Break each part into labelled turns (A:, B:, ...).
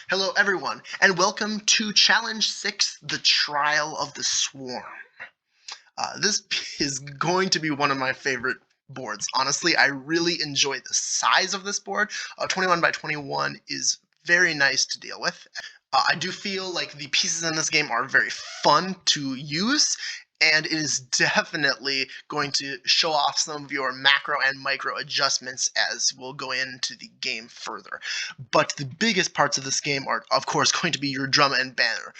A: Hello everyone, and welcome to Challenge 6, The Trial of the Swarm. This is going to be one of my favorite boards. Honestly, I really enjoy the size of this board. 21 by 21 is very nice to deal with. I do feel like the pieces in this game are very fun to use, and it is definitely going to show off some of your macro and micro adjustments as we'll go into the game further. But the biggest parts of this game are, of course, going to be your drum and banner,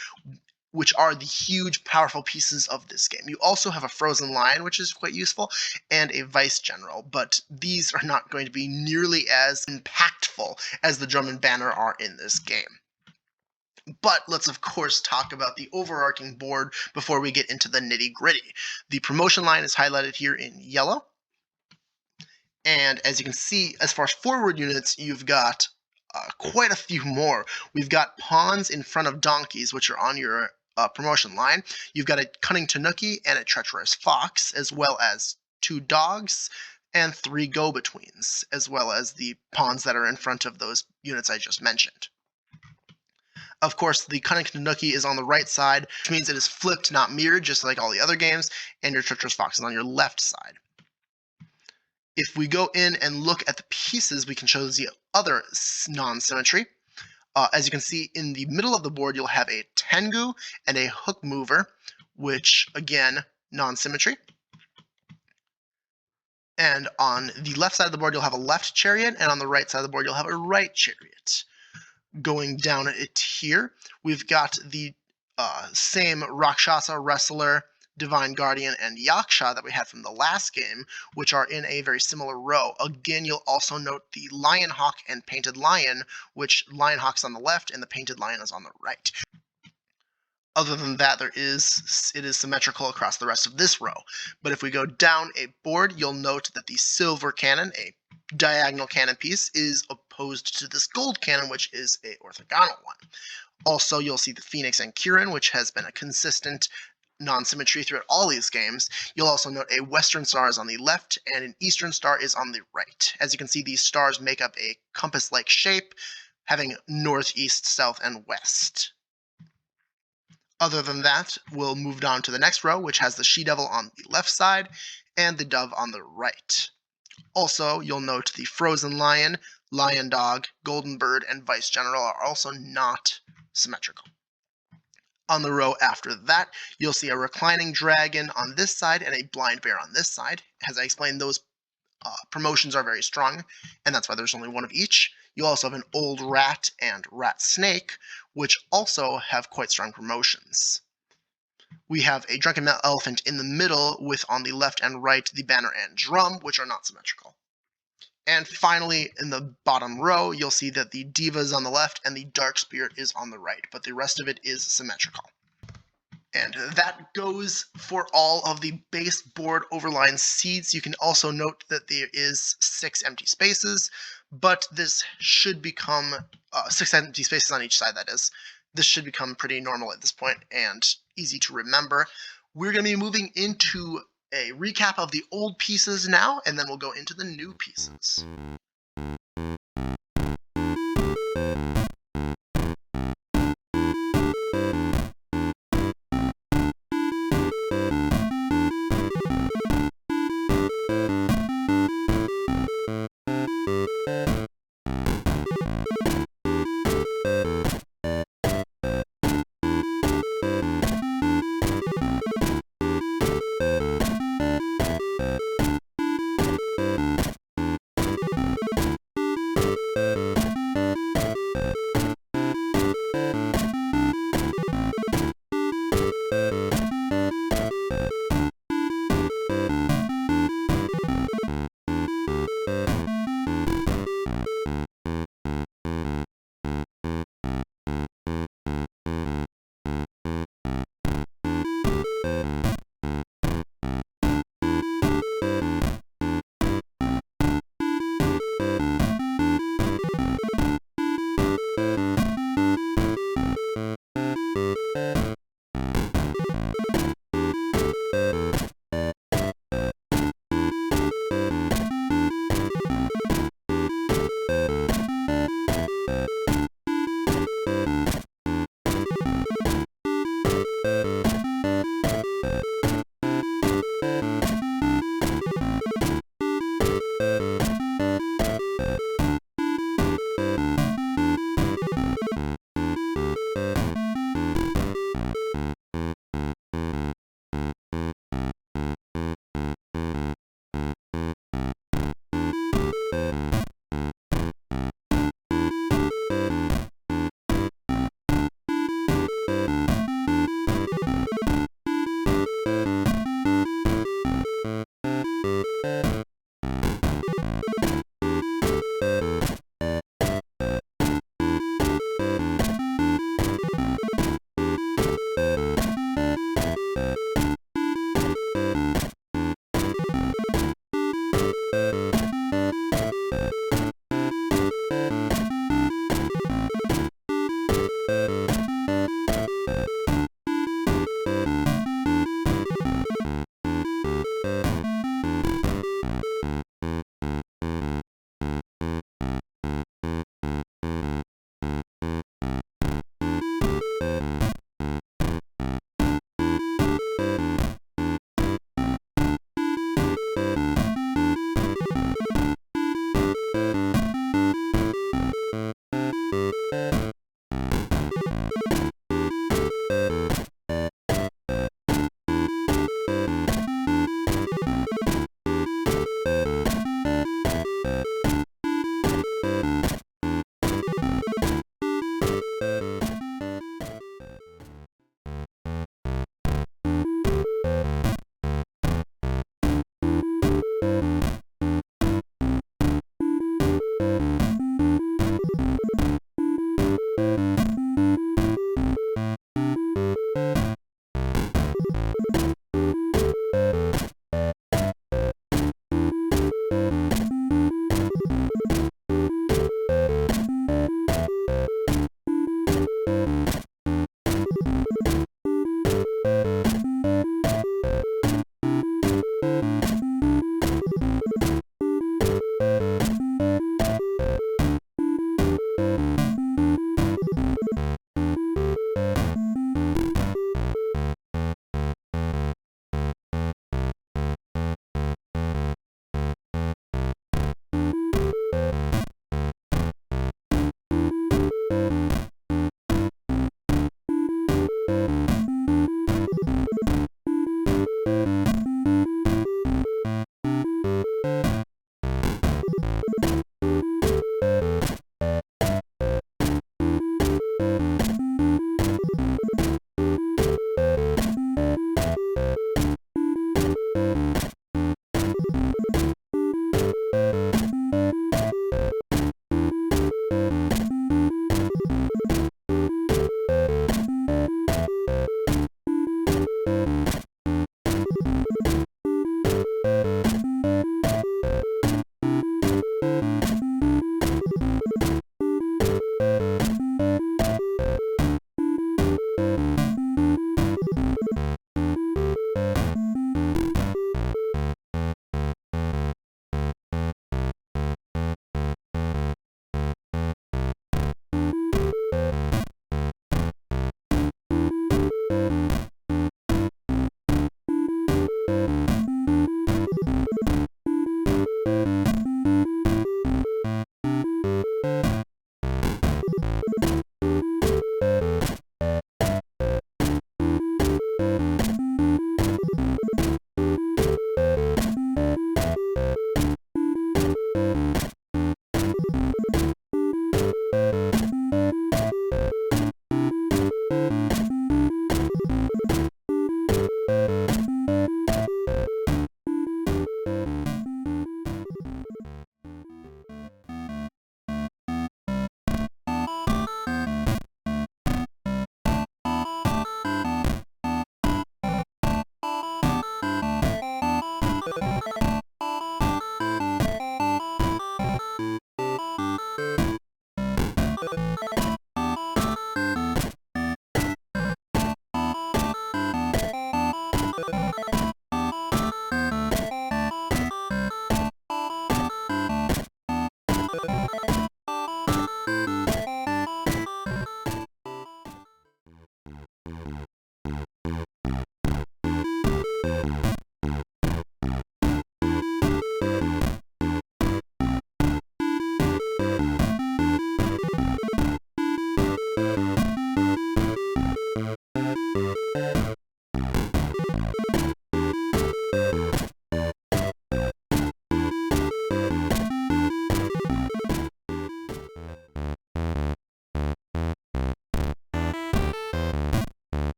A: which are the huge, powerful pieces of this game. You also have a frozen lion, which is quite useful, and a vice general, but these are not going to be nearly as impactful as the drum and banner are in this game. But let's, of course, talk about the overarching board before we get into the nitty-gritty. The promotion line is highlighted here in yellow. And as you can see, as far as forward units, you've got quite a few more. We've got pawns in front of donkeys, which are on your promotion line. You've got a cunning tanuki and a treacherous fox, as well as 2 dogs and 3 go-betweens, as well as the pawns that are in front of those units I just mentioned. Of course, the cunning tanuki is on the right side, which means it is flipped, not mirrored, just like all the other games, and your treacherous fox is on your left side. If we go in and look at the pieces, we can show the other non-symmetry. As you can see, in the middle of the board, you'll have a tengu and a hook mover, which, again, non-symmetry. And on the left side of the board, you'll have a left chariot, and on the right side of the board, you'll have a right chariot. Going down it here, we've got the same Rakshasa, Wrestler, Divine Guardian, and Yaksha that we had from the last game, which are in a very similar row. Again, you'll also note the Lionhawk and Painted Lion, which Lionhawk's on the left and the Painted Lion is on the right. Other than that, it is symmetrical across the rest of this row. But if we go down a board, you'll note that the silver cannon, a diagonal cannon piece, is opposed to this gold cannon, which is a orthogonal one. Also, you'll see the Phoenix and Kirin, which has been a consistent non-symmetry throughout all these games. You'll also note a Western star is on the left and an Eastern star is on the right. As you can see, these stars make up a compass-like shape, having north, east, south, and west. Other than that, we'll move on to the next row, which has the she-devil on the left side and the dove on the right. Also, you'll note the frozen lion, lion dog, golden bird, and vice general are also not symmetrical. On the row after that, you'll see a reclining dragon on this side and a blind bear on this side. As I explained, those promotions are very strong, and that's why there's only one of each. You also have an old rat and rat snake, which also have quite strong promotions. We have a drunken elephant in the middle with on the left and right the banner and drum, which are not symmetrical. And finally, in the bottom row, you'll see that the diva is on the left and the dark spirit is on the right, but the rest of it is symmetrical. And that goes for all of the base board overline seeds. You can also note that there is 6 empty spaces, but this should become 6 empty spaces on each side, that is. This should become pretty normal at this point and easy to remember. We're going to be moving into a recap of the old pieces now, and then we'll go into the new pieces.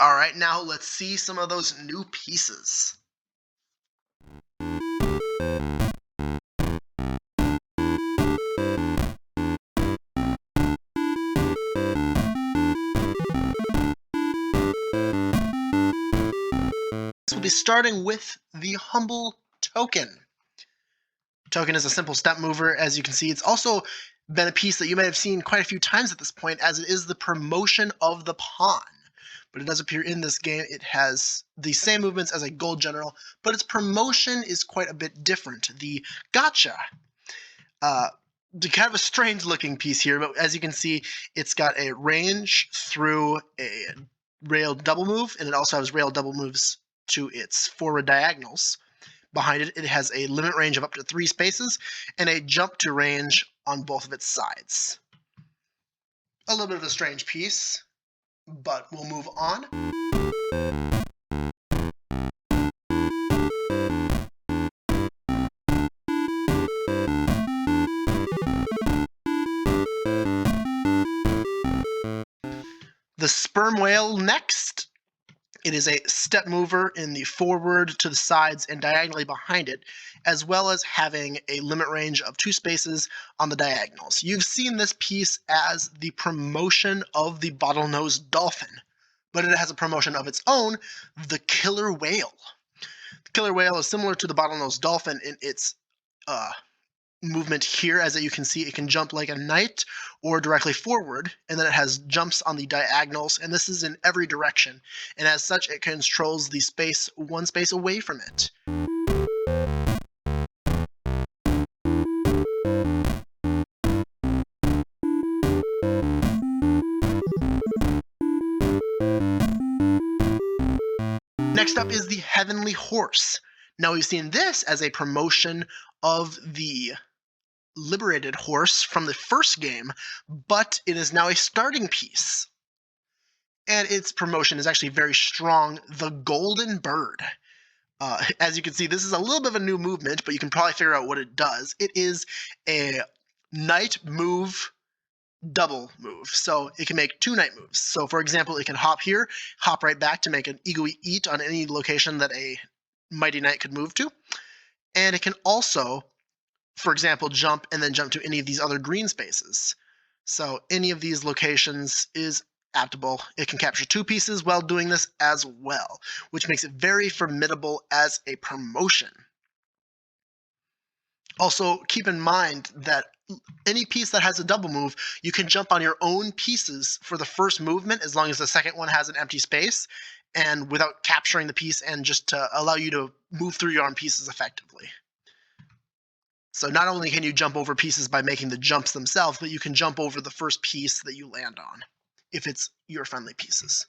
A: All right, now let's see some of those new pieces. We'll be starting with the humble token. Token is a simple step mover, as you can see. It's also been a piece that you may have seen quite a few times at this point, as it is the promotion of the pawn. But it does appear in this game. It has the same movements as a gold general, but its promotion is quite a bit different. The gotcha. Kind of a strange looking piece here, but as you can see, it's got a range through a rail double move, and it also has rail double moves to its forward diagonals. Behind it, it has a limit range of up to 3 spaces and a jump to range on both of its sides. A little bit of a strange piece, but we'll move on. The sperm whale next. It is a step mover in the forward, to the sides, and diagonally behind it, as well as having a limit range of 2 spaces on the diagonals. You've seen this piece as the promotion of the bottlenose dolphin, but it has a promotion of its own, the killer whale. The killer whale is similar to the bottlenose dolphin in its movement here. As you can see, it can jump like a knight or directly forward, and then it has jumps on the diagonals, and this is in every direction, and as such it controls the space 1 space away from it. Next up is the heavenly horse. Now we've seen this as a promotion of the liberated horse from the first game, but it is now a starting piece. And its promotion is actually very strong, the golden bird. As you can see, this is a little bit of a new movement, but you can probably figure out what it does. It is a knight move, double move. So it can make 2 knight moves. So for example, it can hop here, hop right back to make an eagle eat on any location that a mighty knight could move to. And it can also, for example, jump and then jump to any of these other green spaces. So any of these locations is adaptable. It can capture 2 pieces while doing this as well, which makes it very formidable as a promotion. Also, keep in mind that any piece that has a double move, you can jump on your own pieces for the first movement as long as the second one has an empty space, and without capturing the piece, and just to allow you to move through your own pieces effectively. So not only can you jump over pieces by making the jumps themselves, but you can jump over the first piece that you land on, if it's your friendly pieces.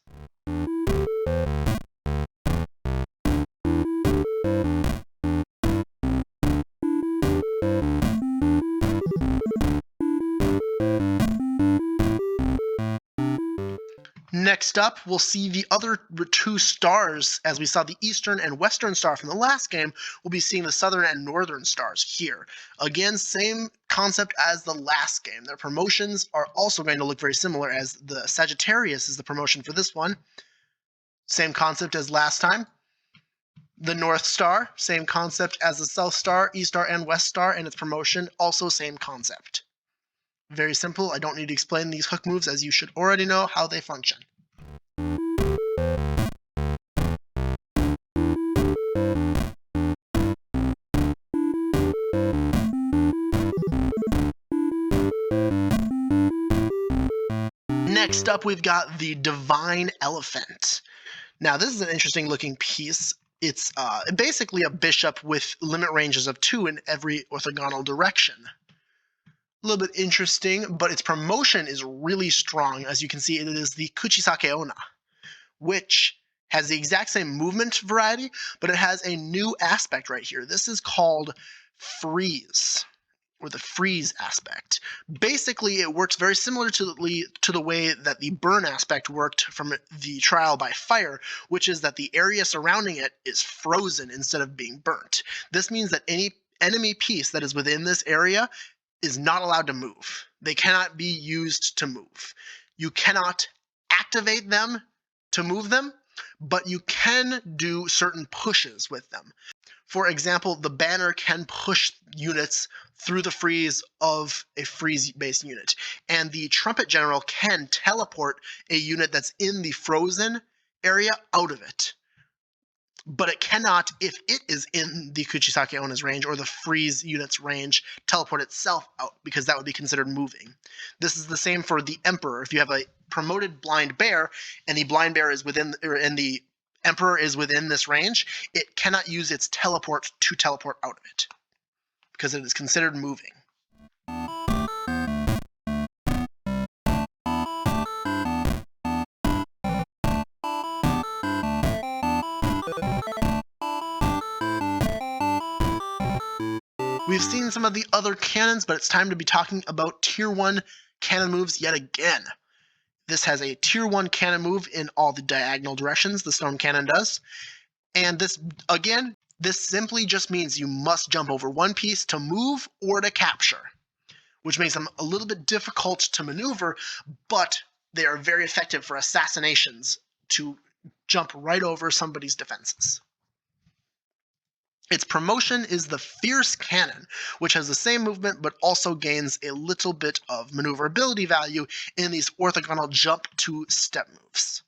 A: Next up, we'll see the other 2 stars. As we saw the Eastern and Western star from the last game, we'll be seeing the Southern and Northern stars here. Again, same concept as the last game. Their promotions are also going to look very similar, as the Sagittarius is the promotion for this one. Same concept as last time. The North Star, same concept as the South Star, East Star, and West Star, and its promotion, also same concept. Very simple. I don't need to explain these hook moves, as you should already know how they function. Next up, we've got the Divine Elephant. Now, this is an interesting looking piece. It's basically a bishop with limit ranges of 2 in every orthogonal direction. A little bit interesting, but its promotion is really strong. As you can see, it is the Kuchisake Onna, which has the exact same movement variety, but it has a new aspect right here. This is called freeze, or the freeze aspect. Basically, it works very similar to the way that the burn aspect worked from the trial by fire, which is that the area surrounding it is frozen instead of being burnt. This means that any enemy piece that is within this area is not allowed to move. They cannot be used to move. You cannot activate them to move them, but you can do certain pushes with them. For example, the banner can push units through the freeze of a freeze-based unit, and the trumpet general can teleport a unit that's in the frozen area out of it. But it cannot, if it is in the Kuchisake Ona's range or the freeze unit's range, teleport itself out, because that would be considered moving. This is the same for the Emperor. If you have a promoted blind bear and the blind bear is within, and the Emperor is within this range, it cannot use its teleport to teleport out of it, because it is considered moving. We've seen some of the other cannons, but it's time to be talking about Tier 1 cannon moves yet again. This has a Tier 1 cannon move in all the diagonal directions, the stone cannon does. And this, again, this simply just means you must jump over one piece to move or to capture, which makes them a little bit difficult to maneuver, but they are very effective for assassinations to jump right over somebody's defenses. Its promotion is the Fierce Cannon, which has the same movement but also gains a little bit of maneuverability value in these orthogonal jump to step moves.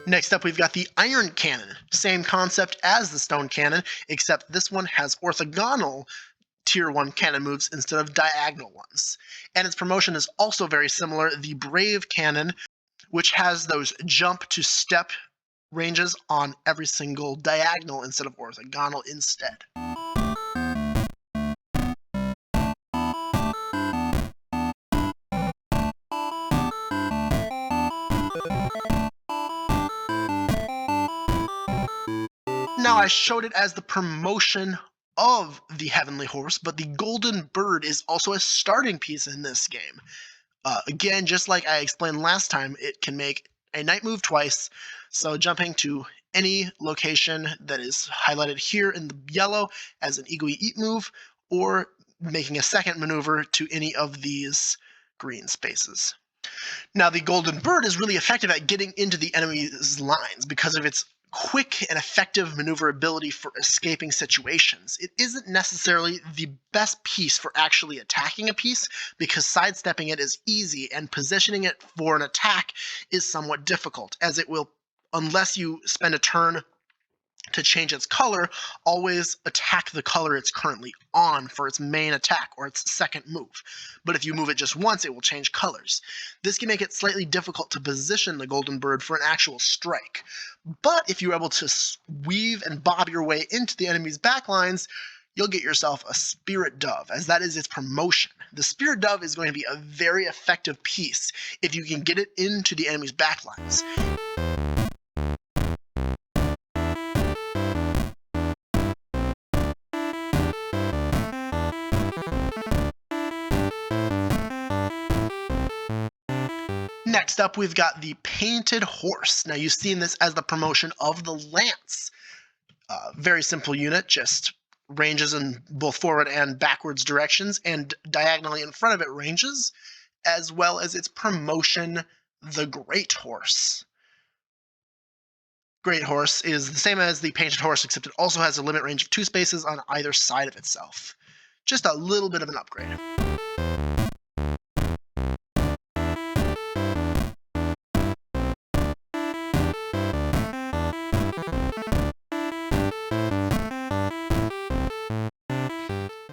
A: Next up, we've got the Iron Cannon. Same concept as the Stone Cannon, except this one has orthogonal Tier 1 cannon moves instead of diagonal ones. And its promotion is also very similar, the Brave Cannon, which has those jump to step ranges on every single diagonal instead of orthogonal instead. Now, I showed it as the promotion of the Heavenly Horse, but the Golden Bird is also a starting piece in this game. Again, just like I explained last time, it can make a night move twice, so jumping to any location that is highlighted here in the yellow as an Igui Eat move, or making a second maneuver to any of these green spaces. Now, the Golden Bird is really effective at getting into the enemy's lines because of its quick and effective maneuverability for escaping situations. It isn't necessarily the best piece for actually attacking a piece because sidestepping it is easy and positioning it for an attack is somewhat difficult, as it will, unless you spend a turn to change its color, always attack the color it's currently on for its main attack or its second move. But if you move it just once, it will change colors. This can make it slightly difficult to position the Golden Bird for an actual strike. But if you're able to weave and bob your way into the enemy's backlines, you'll get yourself a Spirit Dove, as that is its promotion. The Spirit Dove is going to be a very effective piece if you can get it into the enemy's backlines. Next up, we've got the Painted Horse. Now, you've seen this as the promotion of the Lance. Very simple unit, just ranges in both forward and backwards directions, and diagonally in front of it ranges, as well as its promotion, the Great Horse. Great Horse is the same as the Painted Horse, except it also has a limit range of 2 spaces on either side of itself. Just a little bit of an upgrade.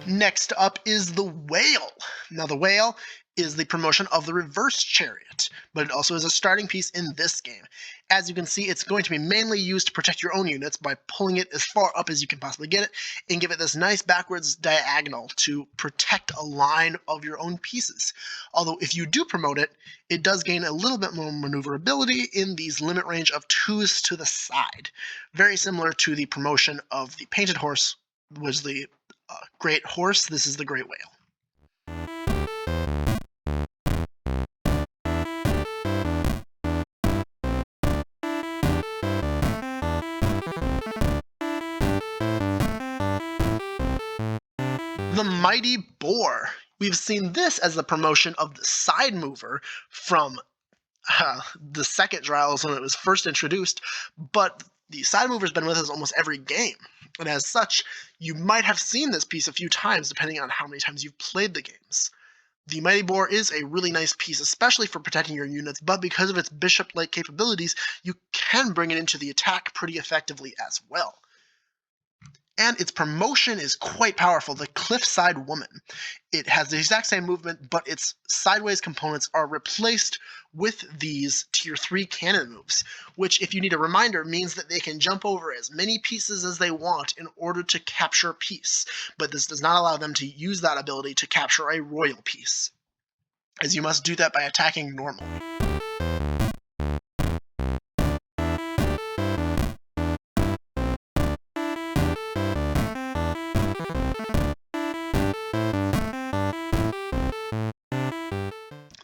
A: Next up is the Whale. Now, the Whale is the promotion of the Reverse Chariot, but it also is a starting piece in this game. As you can see, it's going to be mainly used to protect your own units by pulling it as far up as you can possibly get it and give it this nice backwards diagonal to protect a line of your own pieces. Although if you do promote it, it does gain a little bit more maneuverability in these limit range of 2s to the side. Very similar to the promotion of the Painted Horse, was the Great Horse. This is the Great Whale. The Mighty Boar. We've seen this as the promotion of the side mover from the second Trials when it was first introduced, but the side mover's been with us almost every game. And as such, you might have seen this piece a few times depending on how many times you've played the games. The Mighty Boar is a really nice piece, especially for protecting your units, but because of its bishop-like capabilities, you can bring it into the attack pretty effectively as well. And its promotion is quite powerful, the Cliffside Woman. It has the exact same movement, but its sideways components are replaced with these tier 3 cannon moves, which, if you need a reminder, means that they can jump over as many pieces as they want in order to capture a piece, but this does not allow them to use that ability to capture a royal piece, as you must do that by attacking normal.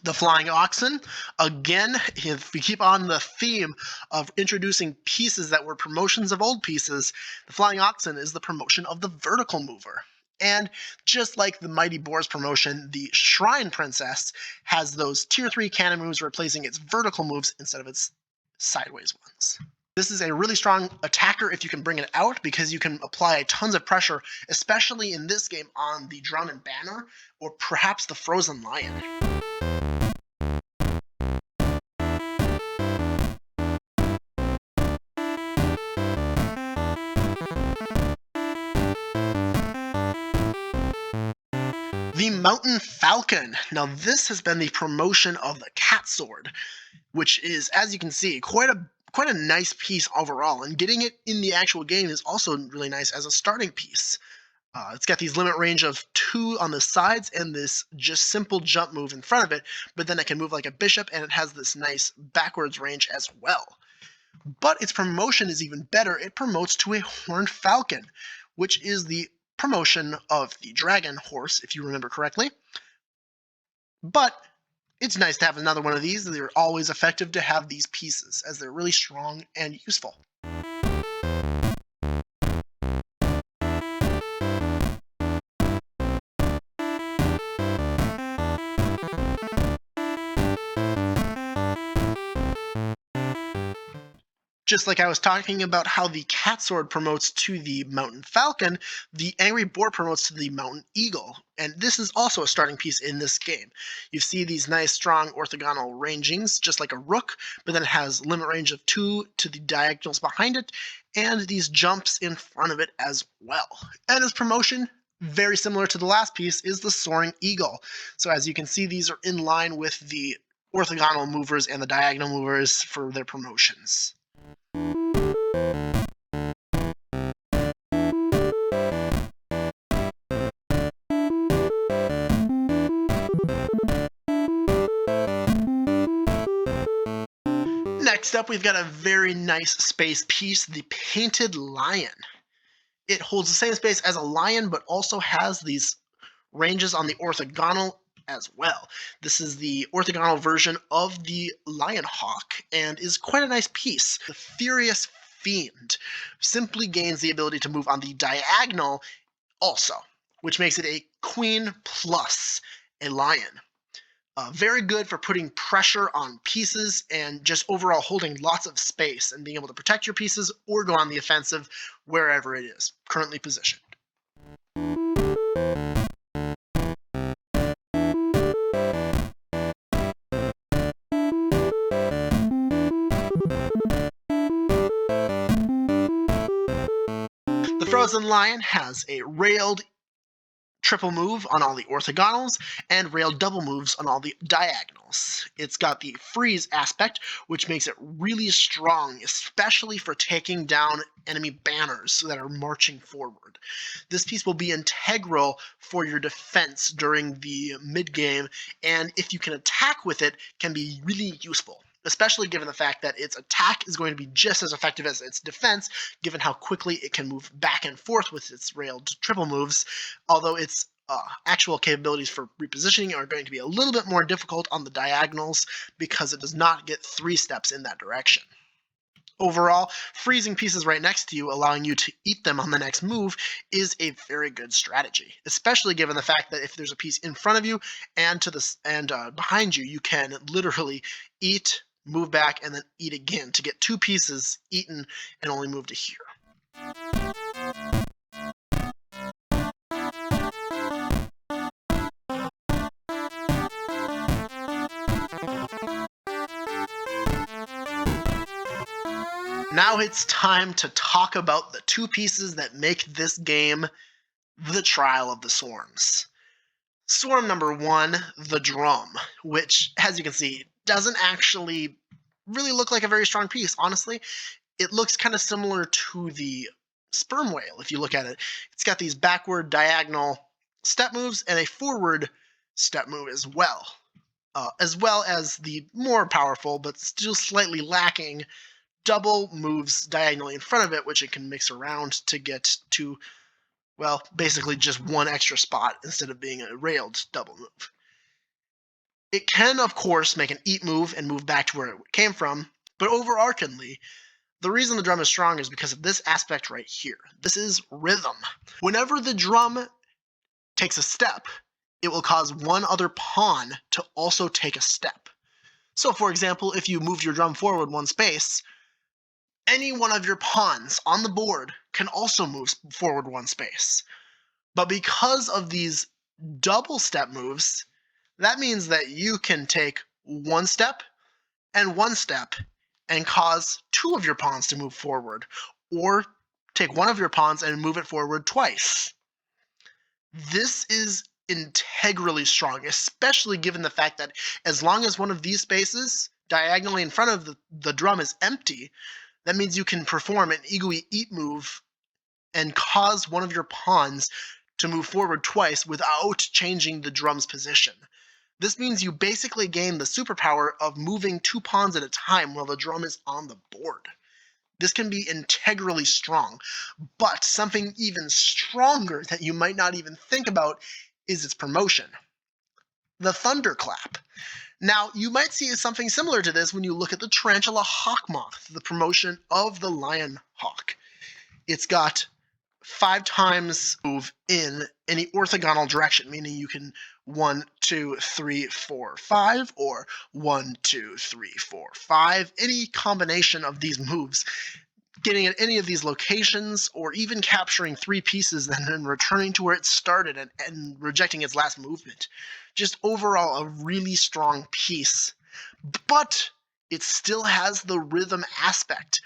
A: The Flying Oxen, again, if we keep on the theme of introducing pieces that were promotions of old pieces, the Flying Oxen is the promotion of the vertical mover. And just like the Mighty Boar's promotion, the Shrine Princess has those tier 3 cannon moves replacing its vertical moves instead of its sideways ones. This is a really strong attacker if you can bring it out, because you can apply tons of pressure, especially in this game on the Drum and Banner, or perhaps the Frozen Lion. The Mountain Falcon. Now this has been the promotion of the Cat Sword, which is, as you can see, quite a nice piece overall, and getting it in the actual game is also really nice as a starting piece. It's got these limit range of 2 on the sides and this just simple jump move in front of it, but then it can move like a bishop, and it has this nice backwards range as well. But its promotion is even better. It promotes to a Horned Falcon, which is the promotion of the dragon horse, if you remember correctly. But it's nice to have another one of these. They're always effective to have these pieces, as they're really strong and useful. Just like I was talking about how the Cat Sword promotes to the Mountain Falcon, the Angry Boar promotes to the Mountain Eagle, and this is also a starting piece in this game. You see these nice strong orthogonal rangings, just like a rook, but then it has limit range of 2 to the diagonals behind it, and these jumps in front of it as well. And its promotion, very similar to the last piece, is the Soaring Eagle. So as you can see, these are in line with the orthogonal movers and the diagonal movers for their promotions. Next up, we've got a very nice space piece, the Painted Lion. It holds the same space as a lion, but also has these ranges on the orthogonal as well. This is the orthogonal version of the Lion Hawk, and is quite a nice piece. The Furious Fiend simply gains the ability to move on the diagonal also, which makes it a queen plus a lion. Very good for putting pressure on pieces and just overall holding lots of space and being able to protect your pieces or go on the offensive wherever it is currently positioned. The Frozen Lion has a railed triple move on all the orthogonals and rail double moves on all the diagonals. It's got the freeze aspect, which makes it really strong, especially for taking down enemy banners that are marching forward. This piece will be integral for your defense during the mid-game, and if you can attack with it, can be really useful, especially given the fact that its attack is going to be just as effective as its defense, given how quickly it can move back and forth with its railed triple moves, although its actual capabilities for repositioning are going to be a little bit more difficult on the diagonals because it does not get 3 steps in that direction. Overall, freezing pieces right next to you, allowing you to eat them on the next move, is a very good strategy. Especially given the fact that if there's a piece in front of you and behind you, you can literally eat, move back, and then eat again to get two pieces eaten and only move to here. Now it's time to talk about the two pieces that make this game the Trial of the Swarms. Swarm number one, the drum, which, as you can see, doesn't actually really look like a very strong piece. Honestly, it looks kind of similar to the sperm whale if you look at it. It's got these backward diagonal step moves and a forward step move as well as the more powerful but still slightly lacking double moves diagonally in front of it, which it can mix around to get to, well, basically just one extra spot instead of being a railed double move. It can, of course, make an eat move and move back to where it came from, but overarchingly, the reason the drum is strong is because of this aspect right here. This is rhythm. Whenever the drum takes a step, it will cause one other pawn to also take a step. So, for example, if you moved your drum forward one space, any one of your pawns on the board can also move forward one space. But because of these double step moves, that means that you can take one step and cause two of your pawns to move forward, or take one of your pawns and move it forward twice. This is integrally strong, especially given the fact that as long as one of these spaces diagonally in front of the drum is empty, that means you can perform an Igui Eat move and cause one of your pawns to move forward twice without changing the drum's position. This means you basically gain the superpower of moving two pawns at a time while the drum is on the board. This can be integrally strong, but something even stronger that you might not even think about is its promotion. The Thunderclap. Now, you might see something similar to this when you look at the Tarantula Hawkmoth, the promotion of the Lion Hawk. It's got 5 times move in any orthogonal direction, meaning you can 1, 2, 3, 4, 5, or 1, 2, 3, 4, 5. Any combination of these moves, getting at any of these locations, or even capturing 3 pieces and then returning to where it started and rejecting its last movement. Just overall a really strong piece. But it still has the rhythm aspect,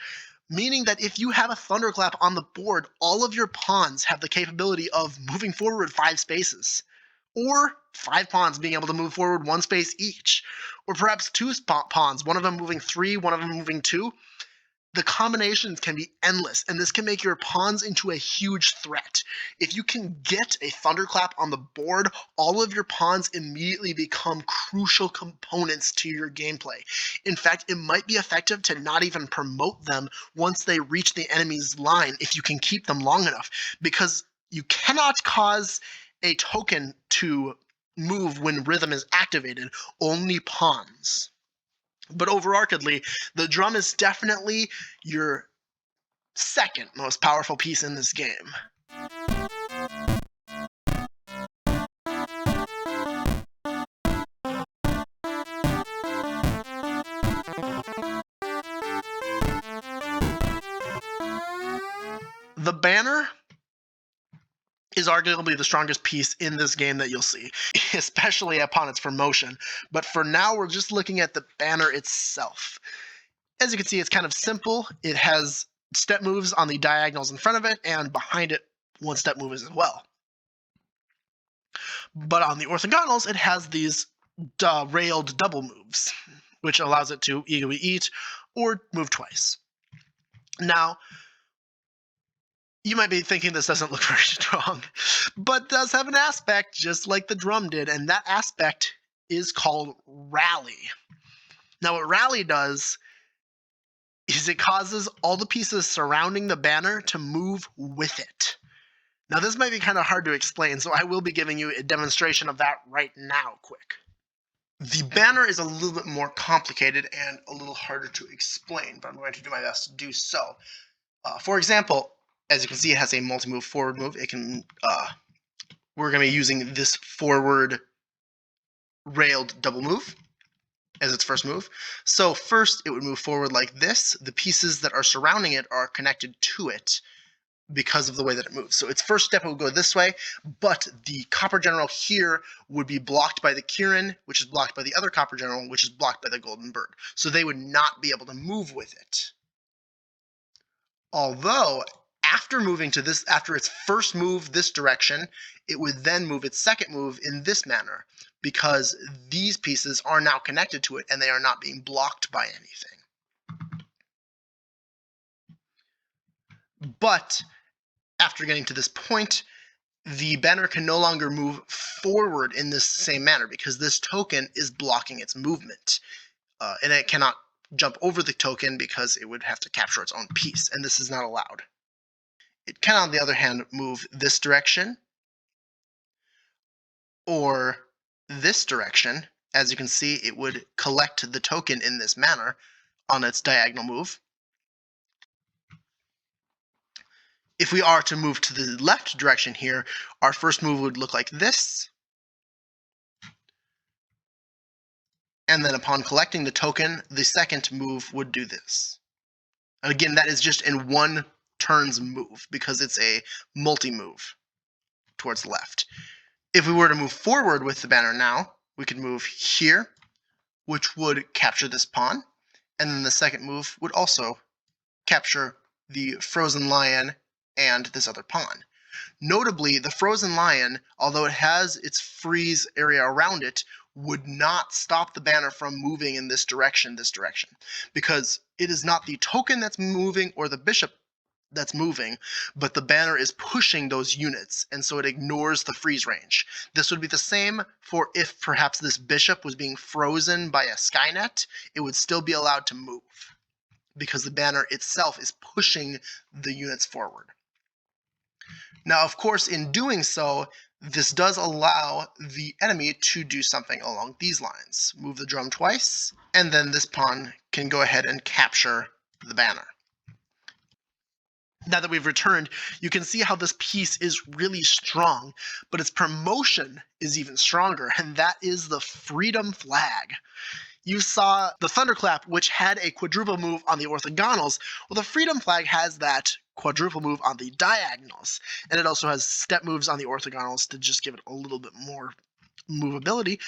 A: meaning that if you have a Thunderclap on the board, all of your pawns have the capability of moving forward 5 spaces, or 5 pawns being able to move forward 1 space each, or perhaps 2 pawns, one of them moving 3, one of them moving 2. The combinations can be endless, and this can make your pawns into a huge threat. If you can get a Thunderclap on the board, all of your pawns immediately become crucial components to your gameplay. In fact, it might be effective to not even promote them once they reach the enemy's line if you can keep them long enough, because you cannot cause a token to move when rhythm is activated, only pawns. But overarchingly, the drum is definitely your second most powerful piece in this game. The banner is arguably the strongest piece in this game that you'll see, especially upon its promotion. But for now, we're just looking at the banner itself. As you can see, it's kind of simple. It has step moves on the diagonals in front of it, and behind it, 1 step moves as well. But on the orthogonals, it has these railed double moves, which allows it to Igui Eat or move twice. Now, you might be thinking this doesn't look very strong, but does have an aspect just like the drum did, and that aspect is called Rally. Now, what Rally does is it causes all the pieces surrounding the banner to move with it. Now, this might be kind of hard to explain, so I will be giving you a demonstration of that right now, quick. The banner is a little bit more complicated and a little harder to explain, but I'm going to do my best to do so. For example, as you can see, it has a multi-move forward move. It can. We're going to be using this forward railed double move as its first move. So first, it would move forward like this. The pieces that are surrounding it are connected to it because of the way that it moves. So its first step would go this way, but the Copper General here would be blocked by the Kirin, which is blocked by the other Copper General, which is blocked by the Golden Bird. So they would not be able to move with it. Although, after moving to this, after its first move this direction, it would then move its second move in this manner, because these pieces are now connected to it and they are not being blocked by anything. But after getting to this point, the banner can no longer move forward in this same manner because this token is blocking its movement. And it cannot jump over the token because it would have to capture its own piece, and this is not allowed. It can, on the other hand, move this direction or this direction. As you can see, it would collect the token in this manner on its diagonal move. If we are to move to the left direction here, our first move would look like this. And then upon collecting the token, the second move would do this. Again, that is just in one turn's move because it's a multi-move towards the left. If we were to move forward with the banner now, we could move here, which would capture this pawn. And then the second move would also capture the frozen lion and this other pawn. Notably, the frozen lion, although it has its freeze area around it, would not stop the banner from moving in this direction, because it is not the token that's moving or the bishop that's moving, but the banner is pushing those units, and so it ignores the freeze range. This would be the same for if perhaps this bishop was being frozen by a Skynet, it would still be allowed to move, because the banner itself is pushing the units forward. Now, of course, in doing so, this does allow the enemy to do something along these lines. Move the drum twice, and then this pawn can go ahead and capture the banner. Now that we've returned, you can see how this piece is really strong, but its promotion is even stronger, and that is the freedom flag. You saw the thunderclap, which had a quadruple move on the orthogonals. Well, the freedom flag has that quadruple move on the diagonals, and it also has step moves on the orthogonals to just give it a little bit more movability.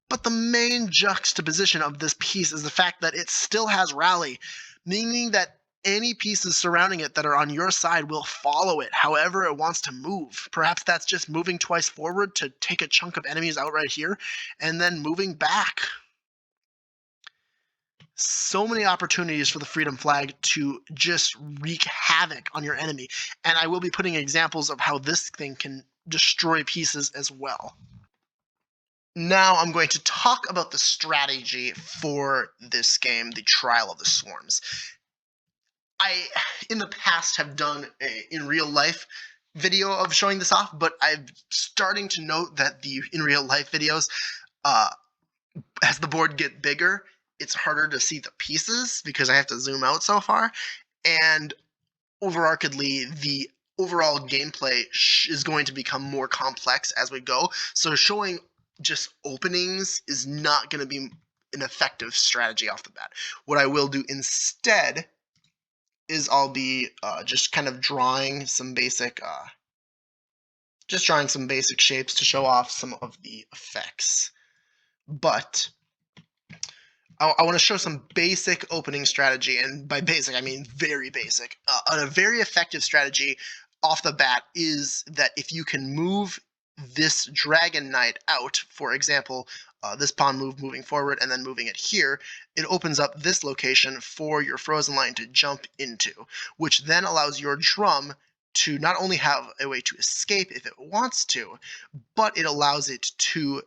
A: But the main juxtaposition of this piece is the fact that it still has rally, meaning that any pieces surrounding it that are on your side will follow it however it wants to move. Perhaps that's just moving twice forward to take a chunk of enemies out right here, and then moving back. So many opportunities for the freedom flag to just wreak havoc on your enemy, and I will be putting examples of how this thing can destroy pieces as well. Now I'm going to talk about the strategy for this game, the Trial of the Swarms. I, in the past, have done a in real life video of showing this off, but I'm starting to note that the in real life videos, as the board get bigger, it's harder to see the pieces because I have to zoom out so far, and overarchedly, the overall gameplay is going to become more complex as we go, so showing just openings is not going to be an effective strategy off the bat. What I will do instead is I'll be just kind of drawing some basic shapes to show off some of the effects. But I want to show some basic opening strategy, and by basic I mean very basic. A very effective strategy off the bat is that if you can move this Dragon Knight out, for example, this pawn moving forward and then moving it here, it opens up this location for your frozen line to jump into, which then allows your drum to not only have a way to escape if it wants to, but it allows it to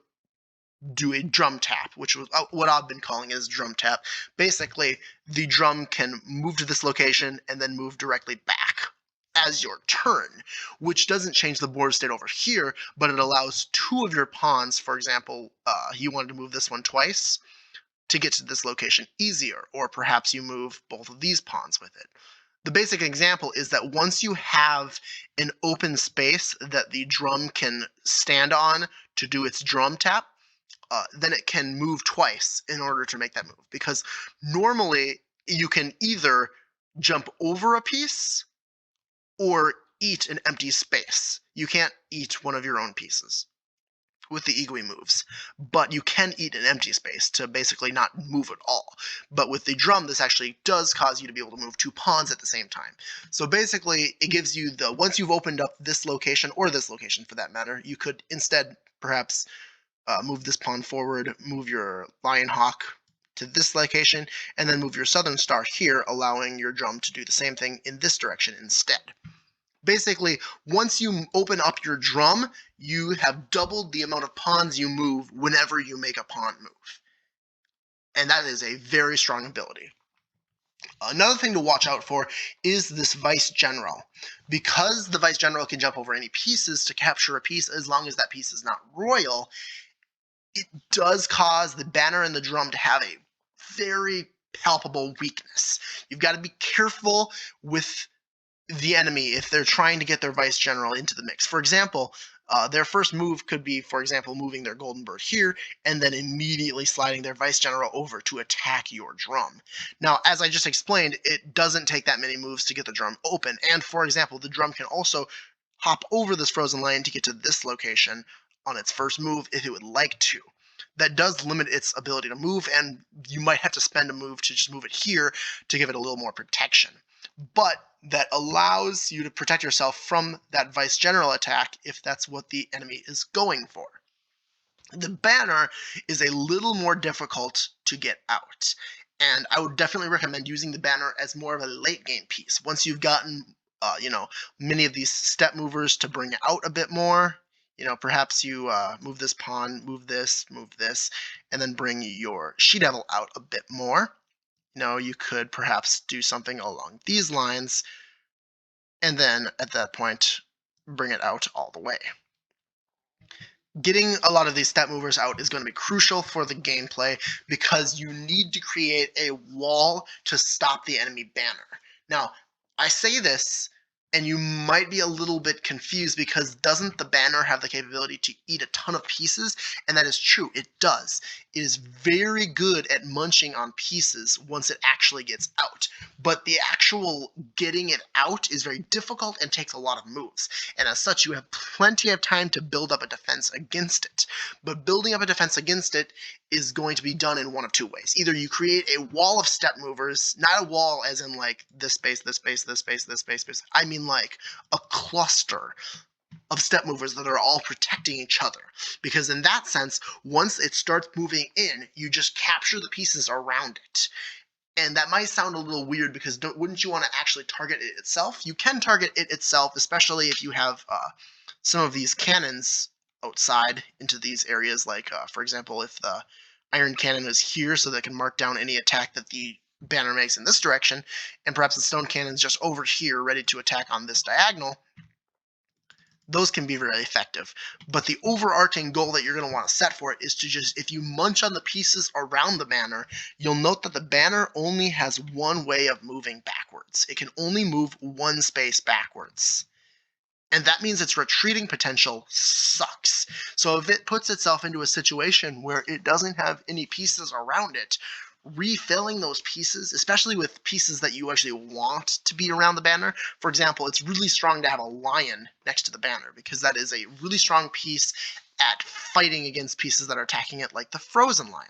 A: do a drum tap, which was what I've been calling as drum tap. Basically, the drum can move to this location and then move directly back as your turn, which doesn't change the board state over here, but it allows two of your pawns, for example, you wanted to move this one twice, to get to this location easier, or perhaps you move both of these pawns with it. The basic example is that once you have an open space that the drum can stand on to do its drum tap, then it can move twice in order to make that move. Because normally you can either jump over a piece or eat an empty space. You can't eat one of your own pieces with the Igui moves, but you can eat an empty space to basically not move at all. But with the drum, this actually does cause you to be able to move two pawns at the same time. So basically, it gives you the, once you've opened up this location, or this location for that matter, you could instead perhaps move this pawn forward, move your Lion Hawk to this location, and then move your Southern Star here, allowing your drum to do the same thing in this direction instead. Basically, once you open up your drum, you have doubled the amount of pawns you move whenever you make a pawn move. And that is a very strong ability. Another thing to watch out for is this Vice General. Because the Vice General can jump over any pieces to capture a piece as long as that piece is not royal, it does cause the banner and the drum to have a very palpable weakness. You've got to be careful with the enemy if they're trying to get their Vice General into the mix. For example, their first move could be, for example, moving their Golden Bird here and then immediately sliding their Vice General over to attack your drum. Now, as I just explained, it doesn't take that many moves to get the drum open. And for example, the drum can also hop over this Frozen Lion to get to this location on its first move if it would like to. That does limit its ability to move, and you might have to spend a move to just move it here to give it a little more protection. But that allows you to protect yourself from that Vice General attack if that's what the enemy is going for. The banner is a little more difficult to get out, and I would definitely recommend using the banner as more of a late game piece. Once you've gotten, many of these step movers to bring out a bit more, perhaps you move this pawn, move this, and then bring your She-Devil out a bit more. You could perhaps do something along these lines, and then at that point, bring it out all the way. Getting a lot of these step movers out is going to be crucial for the gameplay because you need to create a wall to stop the enemy banner. Now, I say this, and you might be a little bit confused because doesn't the banner have the capability to eat a ton of pieces? And that is true, it does. It is very good at munching on pieces once it actually gets out. But the actual getting it out is very difficult and takes a lot of moves. And as such, you have plenty of time to build up a defense against it. But building up a defense against it is going to be done in one of two ways. Either you create a wall of step movers, not a wall as in like this space, this space, this space, this space, space. I mean like a cluster of step movers that are all protecting each other. Because in that sense, once it starts moving in, you just capture the pieces around it. And that might sound a little weird because wouldn't you want to actually target it itself? You can target it itself, especially if you have some of these cannons outside into these areas. Like, for example, if the Iron Cannon is here so that it can mark down any attack that the banner makes in this direction, and perhaps the Stone Cannon is just over here ready to attack on this diagonal, those can be very effective. But the overarching goal that you're going to want to set for it is to just, if you munch on the pieces around the banner, you'll note that the banner only has one way of moving backwards. It can only move one space backwards. And that means its retreating potential sucks. So if it puts itself into a situation where it doesn't have any pieces around it, refilling those pieces, especially with pieces that you actually want to be around the banner. For example, it's really strong to have a lion next to the banner because that is a really strong piece at fighting against pieces that are attacking it, like the Frozen Lion.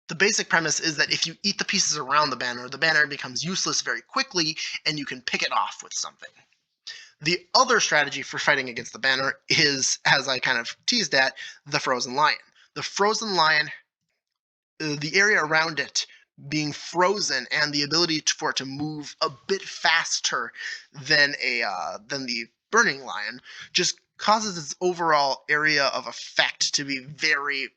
A: The basic premise is that if you eat the pieces around the banner becomes useless very quickly, and you can pick it off with something. The other strategy for fighting against the banner is, as I kind of teased at, the Frozen Lion. The Frozen Lion, the area around it being frozen and the ability for it to move a bit faster than the Burning Lion just causes its overall area of effect to be very,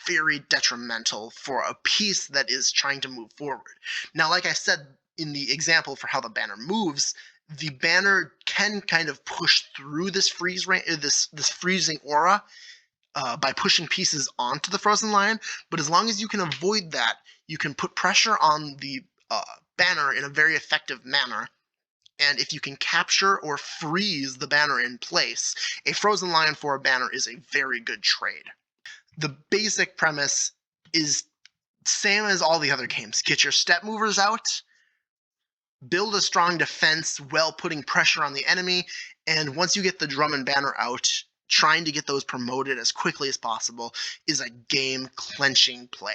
A: very detrimental for a piece that is trying to move forward. Now, like I said in the example for how the banner moves, the banner can kind of push through this this freezing aura by pushing pieces onto the frozen lion. But as long as you can avoid that, you can put pressure on the banner in a very effective manner. And if you can capture or freeze the banner in place, a frozen lion for a banner is a very good trade. The basic premise is same as all the other games. Get your step movers out, build a strong defense while putting pressure on the enemy, and once you get the drum and banner out, trying to get those promoted as quickly as possible is a game-clenching play.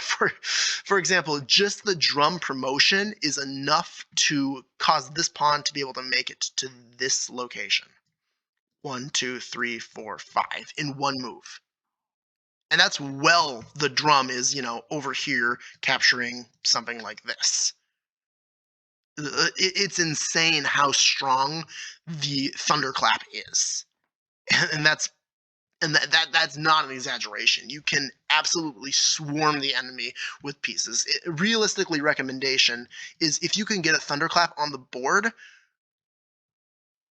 A: For example, just the drum promotion is enough to cause this pawn to be able to make it to this location. 1, 2, 3, 4, 5 in one move. And that's the drum is, over here capturing something like this. It's insane how strong the thunderclap is. And that's not an exaggeration. You can absolutely swarm the enemy with pieces. Realistically, recommendation is if you can get a thunderclap on the board,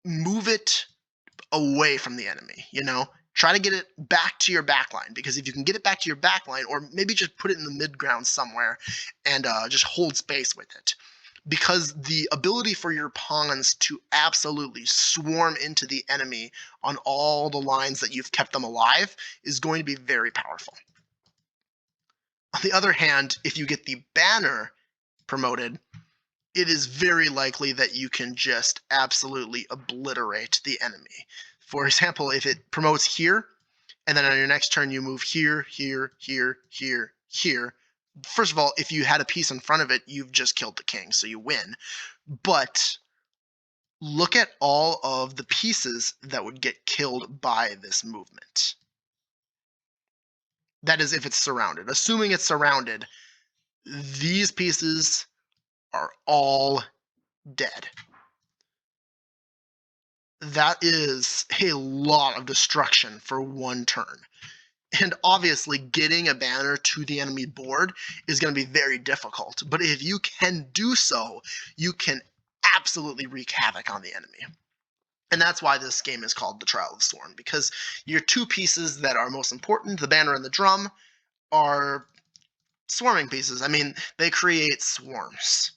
A: move it away from the enemy, Try to get it back to your backline, because if you can get it back to your backline, or maybe just put it in the mid-ground somewhere and just hold space with it. Because the ability for your pawns to absolutely swarm into the enemy on all the lines that you've kept them alive is going to be very powerful. On the other hand, if you get the banner promoted, it is very likely that you can just absolutely obliterate the enemy. For example, if it promotes here, and then on your next turn you move here, here, here, here, here. First of all, if you had a piece in front of it, you've just killed the king, so you win. But look at all of the pieces that would get killed by this movement. That is if it's surrounded. Assuming it's surrounded, these pieces are all dead. That is a lot of destruction for one turn. And obviously, getting a banner to the enemy board is going to be very difficult. But if you can do so, you can absolutely wreak havoc on the enemy. And that's why this game is called the Trial of Sworn, because your two pieces that are most important, the banner and the drum, are swarming pieces. I mean, they create swarms.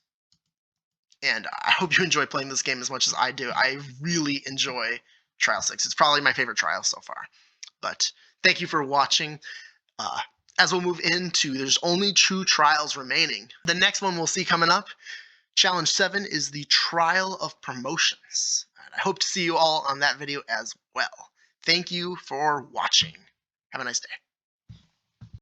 A: And I hope you enjoy playing this game as much as I do. I really enjoy Trial 6. It's probably my favorite trial so far. But thank you for watching. As we'll move into, there's only 2 trials remaining. The next one we'll see coming up, Challenge 7, is the Trial of Promotions. And I hope to see you all on that video as well. Thank you for watching. Have a nice day.